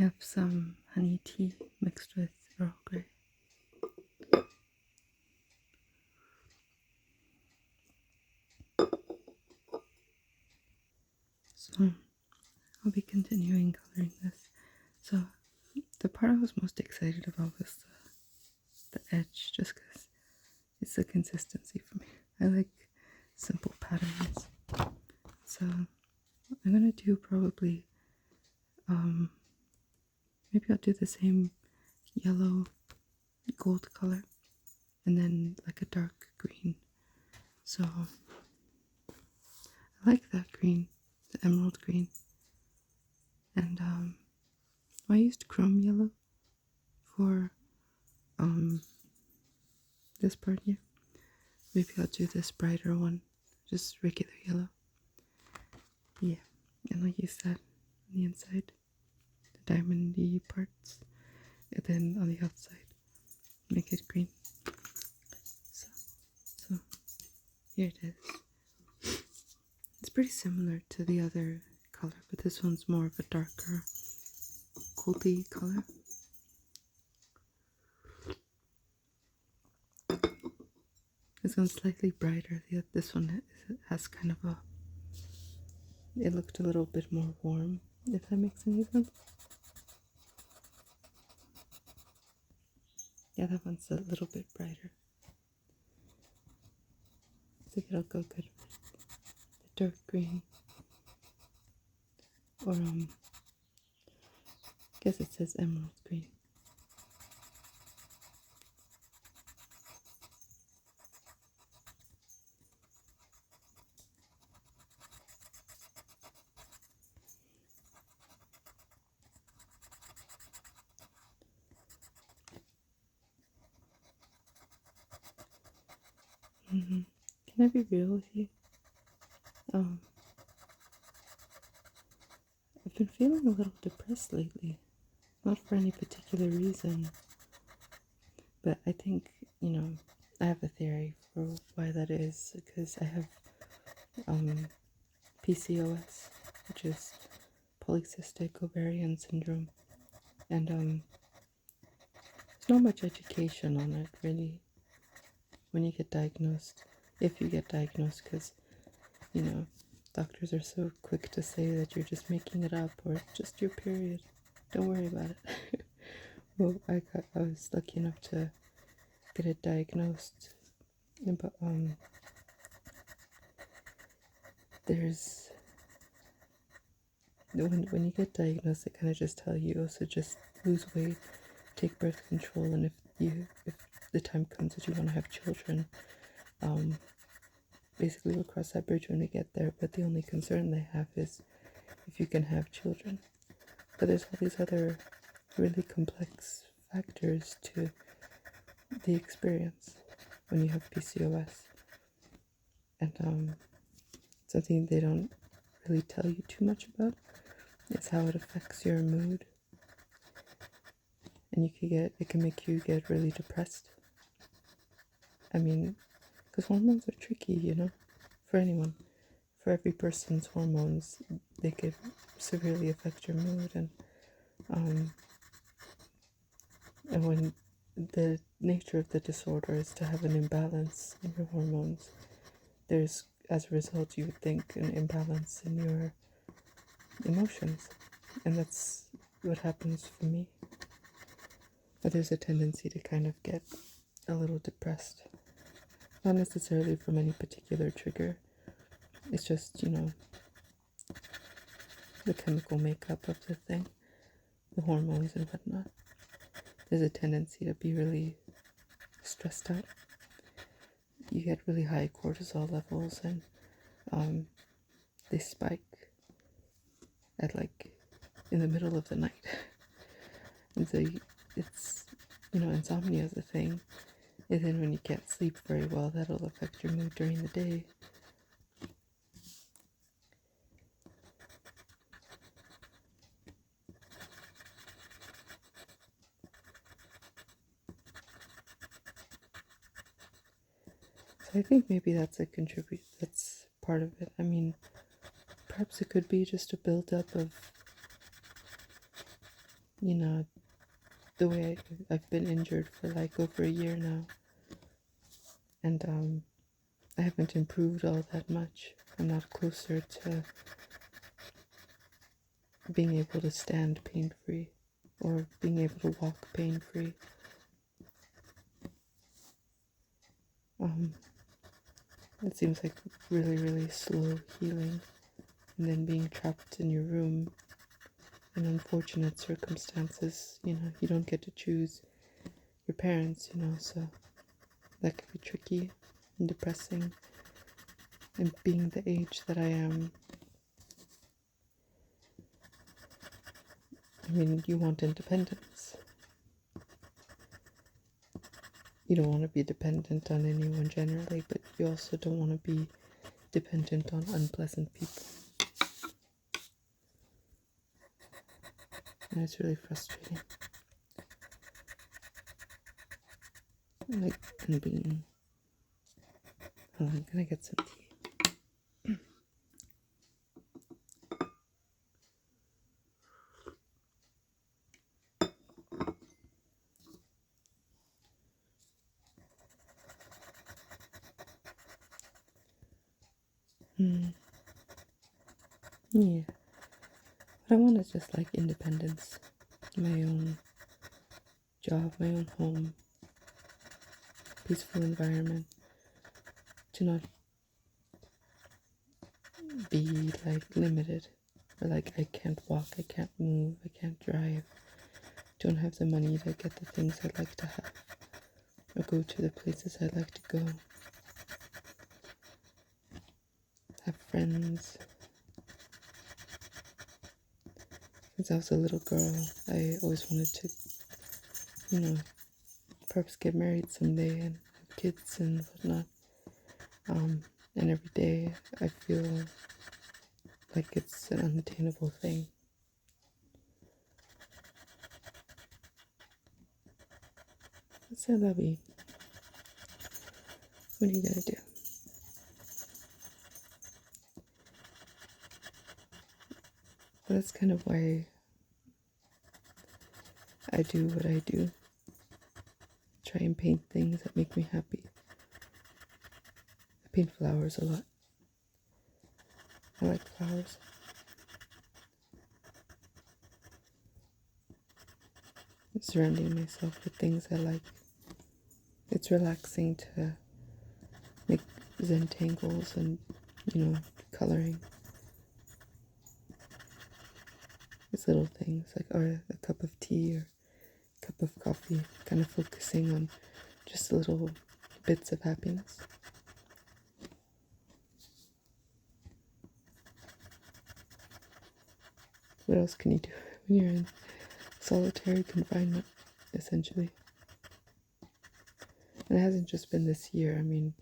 have some honey tea mixed with Earl Grey. So I'll be continuing coloring this. So the part I was most excited about was the edge, just because it's the consistency for me. I like simple patterns. So I'm gonna do probably, maybe I'll do the same yellow gold color and then like a dark green. So I like that green, the emerald green. And I used chrome yellow for this part here. Maybe I'll do this brighter one, just regular yellow. Yeah, and I'll use that on the inside, the diamondy parts, and then on the outside, make it green. So here it is. It's pretty similar to the other color, but this one's more of a darker, goldy color. This one's slightly brighter. This one has kind of a, it looked a little bit more warm, if that makes any sense. Yeah, that one's a little bit brighter. I think it'll go good with the dark green. Or, I guess it says emerald green. Can I be real with you? I've been feeling a little depressed lately. Not for any particular reason. But I think, I have a theory for why that is. Because I have PCOS, which is polycystic ovarian syndrome. And there's not much education on it, really, when you get diagnosed. If you get diagnosed, because, doctors are so quick to say that you're just making it up or just your period. Don't worry about it. Well, I was lucky enough to get it diagnosed, but there's when you get diagnosed, they kind of just tell you, so just lose weight, take birth control, and if the time comes that you want to have children, basically we'll cross that bridge when we get there. But the only concern they have is if you can have children. But there's all these other really complex factors to the experience when you have PCOS, and something they don't really tell you too much about is how it affects your mood, and it can make you get really depressed. I mean, because hormones are tricky, for anyone. For every person's hormones, they could severely affect your mood, and when the nature of the disorder is to have an imbalance in your hormones, there's, as a result, you would think, an imbalance in your emotions, and that's what happens for me. But there's a tendency to kind of get a little depressed, not necessarily from any particular trigger. It's just, the chemical makeup of the thing, the hormones and whatnot. There's a tendency to be really stressed out. You get really high cortisol levels, and they spike at in the middle of the night. And so it's, insomnia is a thing. And then when you can't sleep very well, that'll affect your mood during the day. So I think maybe that's that's part of it. I mean, perhaps it could be just a buildup of, you know, the way I've been injured for like over a year now, and I haven't improved all that much. I'm not closer to being able to stand pain-free or being able to walk pain-free. It seems like really, really slow healing, and then being trapped in your room in unfortunate circumstances. You know, you don't get to choose your parents, you know, so that could be tricky and depressing. And being the age that I am, I mean, you want independence. You don't want to be dependent on anyone generally, but you also don't want to be dependent on unpleasant people. And it's really frustrating. And being... Hold on, I'm gonna get some tea. Yeah. What I want is just like independence. My own job, my own home, peaceful environment. To not be like limited. Or like I can't walk, I can't move, I can't drive. Don't have the money to get the things I'd like to have. Or go to the places I'd like to go. Have friends. Since I was a little girl, I always wanted to, you know, perhaps get married someday and have kids and whatnot. And every day I feel like it's an unattainable thing. C'est la vie. What are you gonna do? But that's kind of why I do what I do. Try and paint things that make me happy. I paint flowers a lot. I like flowers. Surrounding myself with things I like. It's relaxing to make Zentangles and, you know, coloring. These little things, like, or a cup of tea or a cup of coffee, kind of focusing on just little bits of happiness. What else can you do when you're in solitary confinement, essentially? And it hasn't just been this year, I mean,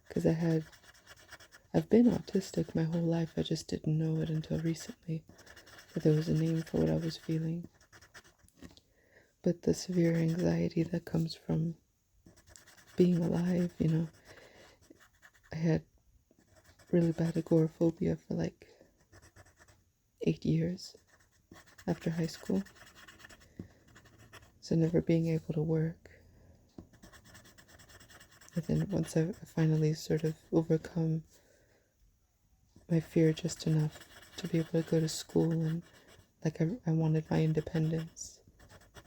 because I've been autistic my whole life, I just didn't know it until recently, that there was a name for what I was feeling. But the severe anxiety that comes from being alive, you know, I had really bad agoraphobia for like 8 years after high school. So never being able to work. And then once I finally sort of overcome my fear just enough to be able to go to school, and like I wanted my independence.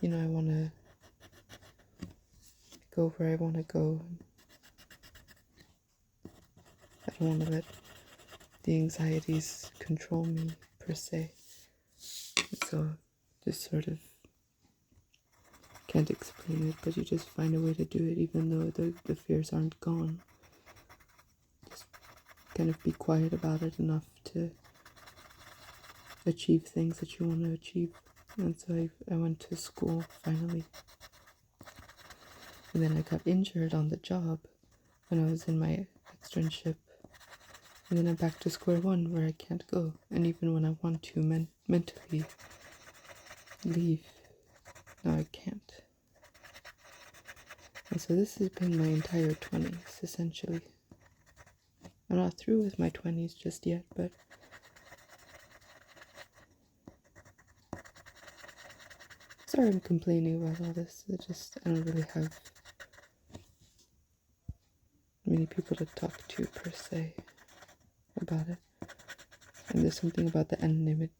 You know, I want to go where I want to go. I don't want to let the anxieties control me, per se. So, just sort of can't explain it, but you just find a way to do it even though the fears aren't gone. Just kind of be quiet about it enough to achieve things that you want to achieve. And so I went to school, finally. And then I got injured on the job when I was in my externship. And then I'm back to square one where I can't go. And even when I want to mentally leave, now I can't. And so this has been my entire 20s, essentially. I'm not through with my 20s just yet, but Sorry I'm complaining about all this. I don't really have many people to talk to per se about it. And there's something about the anonymity,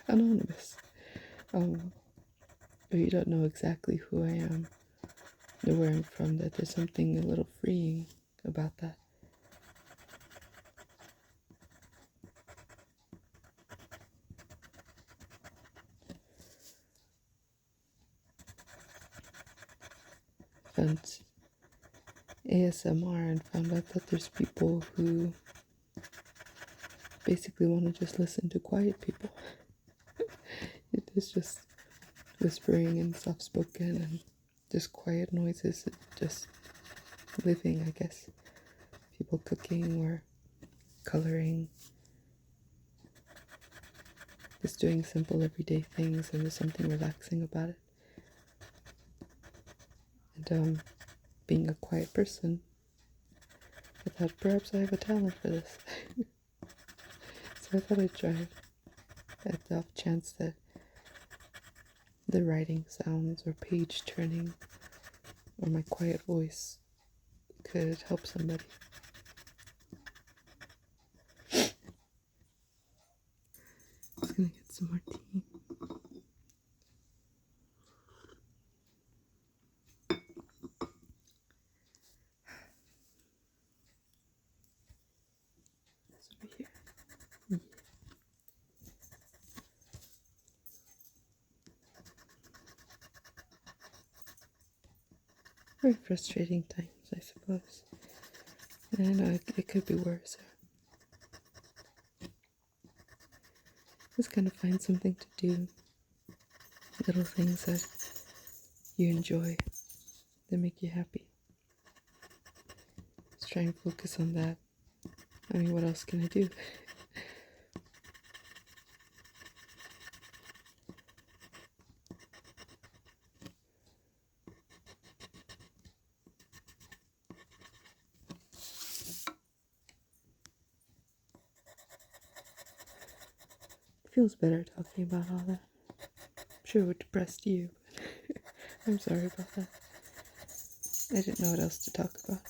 anonymous. But you don't know exactly who I am or where I'm from, that there's something a little freeing about that. Found ASMR and found out that there's people who basically want to just listen to quiet people. It is just whispering and soft spoken and just quiet noises, just living, I guess. People cooking or coloring, just doing simple everyday things, and there's something relaxing about it. And being a quiet person, I thought perhaps I have a talent for this. So I thought I'd try it at the off chance that the writing sounds or page turning or my quiet voice could help somebody. Just gonna get some more tea. It's over here. Very frustrating times, I suppose. And I know it could be worse. Just gotta find something to do. Little things that you enjoy, that make you happy. Just try and focus on that. I mean, what else can I do? It feels better talking about all that. I'm sure it would depress you, but I'm sorry about that. I didn't know what else to talk about.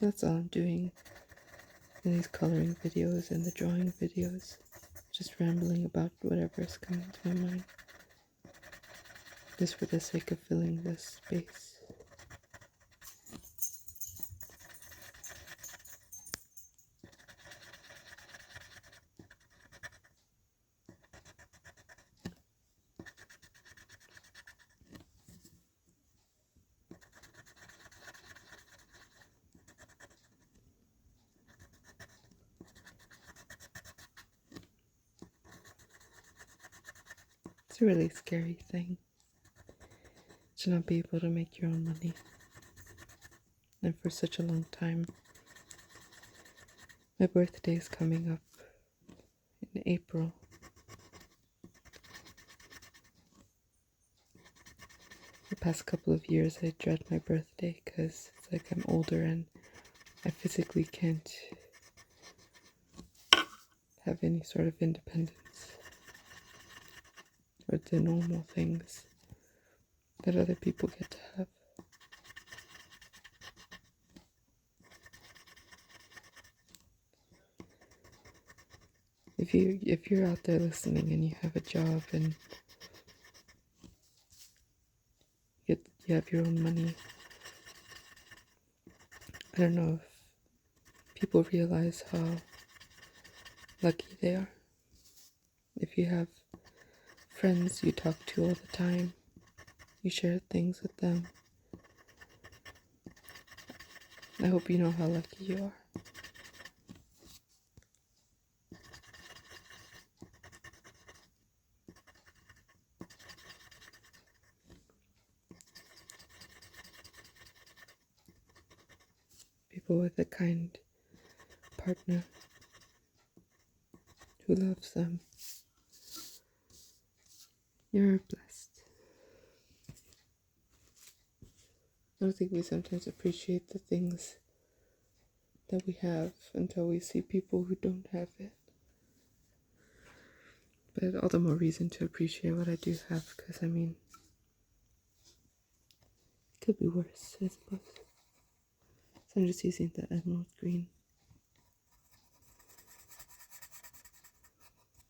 That's all I'm doing in these coloring videos and the drawing videos. Just rambling about whatever's coming to my mind. Just for the sake of filling this space. It's a really scary thing to not be able to make your own money. And for such a long time. My birthday is coming up in April. The past couple of years I dread my birthday because it's like I'm older and I physically can't have any sort of independence or the normal things that other people get to have. If you're out there listening and you have a job and you have your own money, I don't know if people realize how lucky they are. If you have friends you talk to all the time, you share things with them, I hope you know how lucky you are. People with a kind partner who loves them. You're blessed. I don't think we sometimes appreciate the things that we have until we see people who don't have it. But all the more reason to appreciate what I do have, because I mean, it could be worse, I suppose. So I'm just using the emerald green.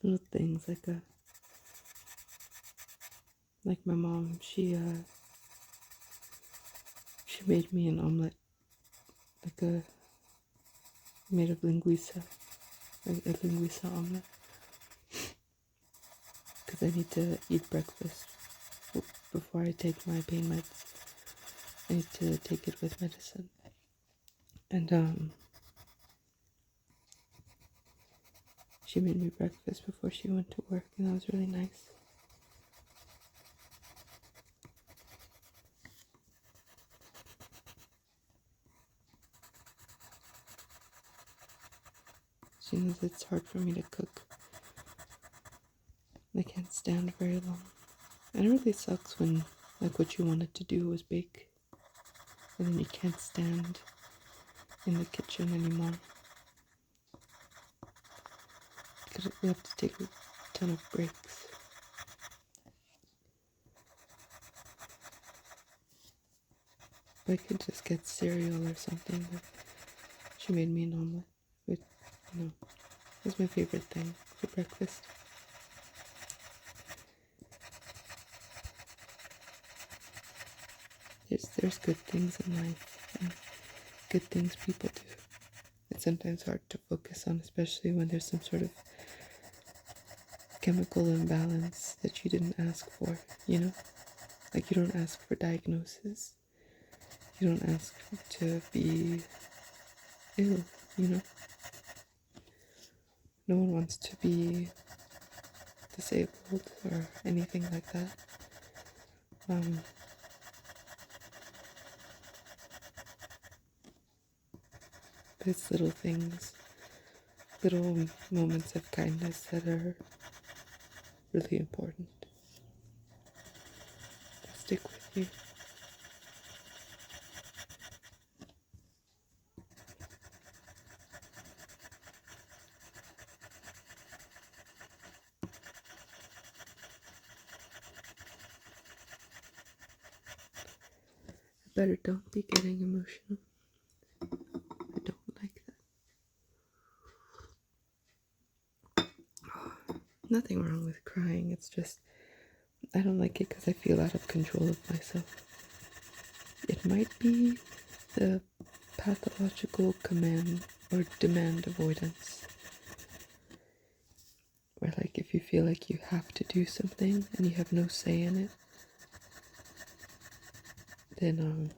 Little things like my mom, she made me an omelet, made of linguiça, like a linguiça omelet, because I need to eat breakfast before I take my pain meds. I need to take it with medicine. And she made me breakfast before she went to work, and that was really nice. She knows it's hard for me to cook. I can't stand very long. And it really sucks when, like, what you wanted to do was bake, and then you can't stand in the kitchen anymore. Because we have to take a ton of breaks. But I could just get cereal or something. But she made me an omelet. With, it was my favorite thing for breakfast. There's good things in life and good things people do. It's sometimes hard to focus on, especially when there's some sort of chemical imbalance that you didn't ask for, Like, you don't ask for diagnosis. You don't ask to be ill, No one wants to be disabled or anything like that. But it's little things, little moments of kindness that are really important. They'll stick with you. Better don't be getting emotional. I don't like that. Nothing wrong with crying. It's just, I don't like it because I feel out of control of myself. It might be the pathological command or demand avoidance. Where, like, if you feel like you have to do something and you have no say in it, then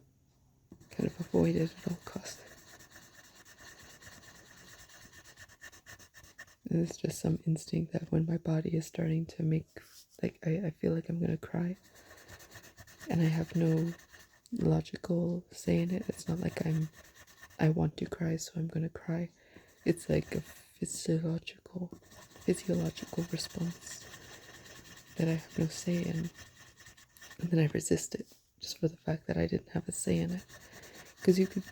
kind of avoid it at all costs. And it's just some instinct that when my body is starting to make, like, I feel like I'm gonna cry, and I have no logical say in it. It's not like I want to cry, so I'm gonna cry. It's like a physiological response that I have no say in, and then I resist it just for the fact that I didn't have a say in it. Because you could,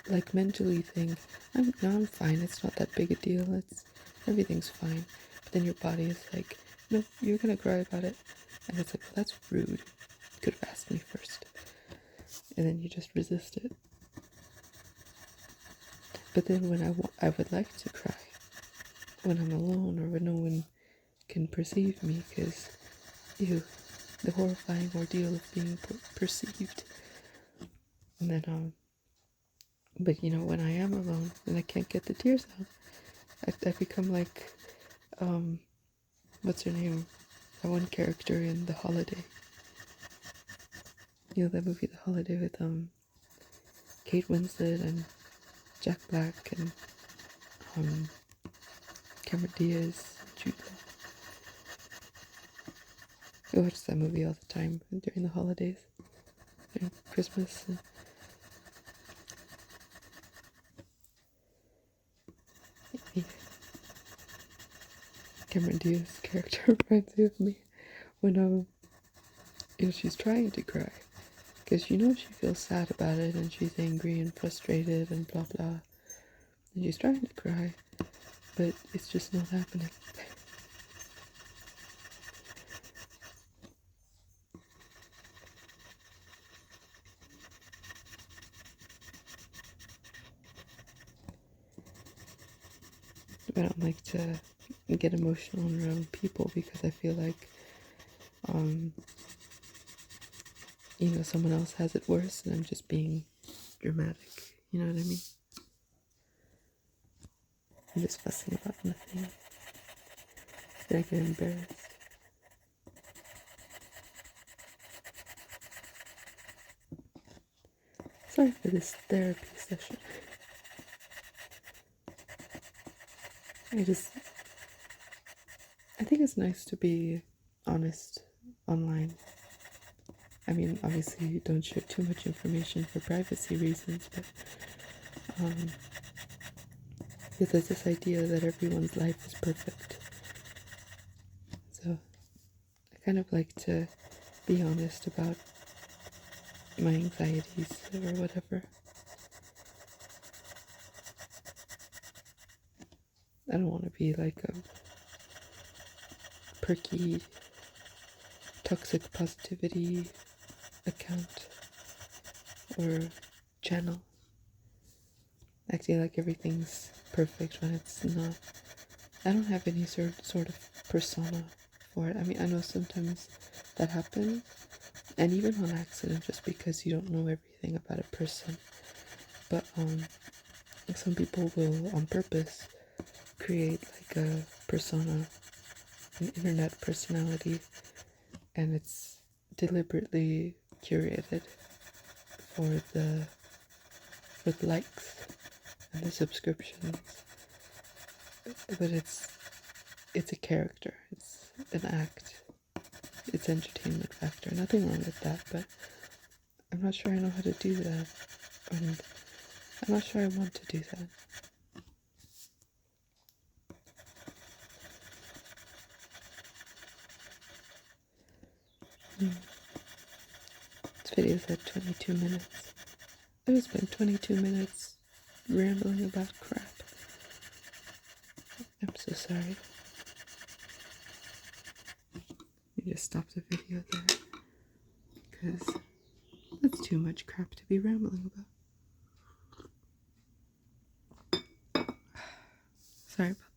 like, mentally think, I'm fine, it's not that big a deal, everything's fine. But then your body is like, no, you're gonna cry about it. And it's like, well, that's rude. You could have asked me first. And then you just resist it. But then when I would like to cry, when I'm alone or when no one can perceive me, because the horrifying ordeal of being perceived. And then but when I am alone and I can't get the tears out, I become like what's her name, that one character in The Holiday, that movie The Holiday with Kate Winslet and Jack Black and Cameron Diaz, Jude Law. I watch that movie all the time during the holidays, during Christmas. Yeah. Cameron Diaz's character reminds me of me when she's trying to cry, because she feels sad about it and she's angry and frustrated and blah blah, and she's trying to cry, but it's just not happening. I don't like to get emotional around people because I feel like, someone else has it worse and I'm just being dramatic. You know what I mean? I'm just fussing about nothing. Then I get embarrassed. Sorry for this therapy session. I think it's nice to be honest online. I mean, obviously you don't share too much information for privacy reasons, but because there's this idea that everyone's life is perfect. So I kind of like to be honest about my anxieties or whatever. I don't want to be like a perky, toxic positivity account or channel, acting like everything's perfect when it's not. I don't have any sort of persona for it. I mean, I know sometimes that happens, and even on accident, just because you don't know everything about a person. But some people will, on purpose, create like a persona, an internet personality, and it's deliberately curated for the likes and the subscriptions. But it's a character. It's an act. It's entertainment factor. Nothing wrong with that, but I'm not sure I know how to do that. And I'm not sure I want to do that. This video's at 22 minutes. I just spent 22 minutes rambling about crap. I'm so sorry. You just stop the video there, because that's too much crap to be rambling about. Sorry about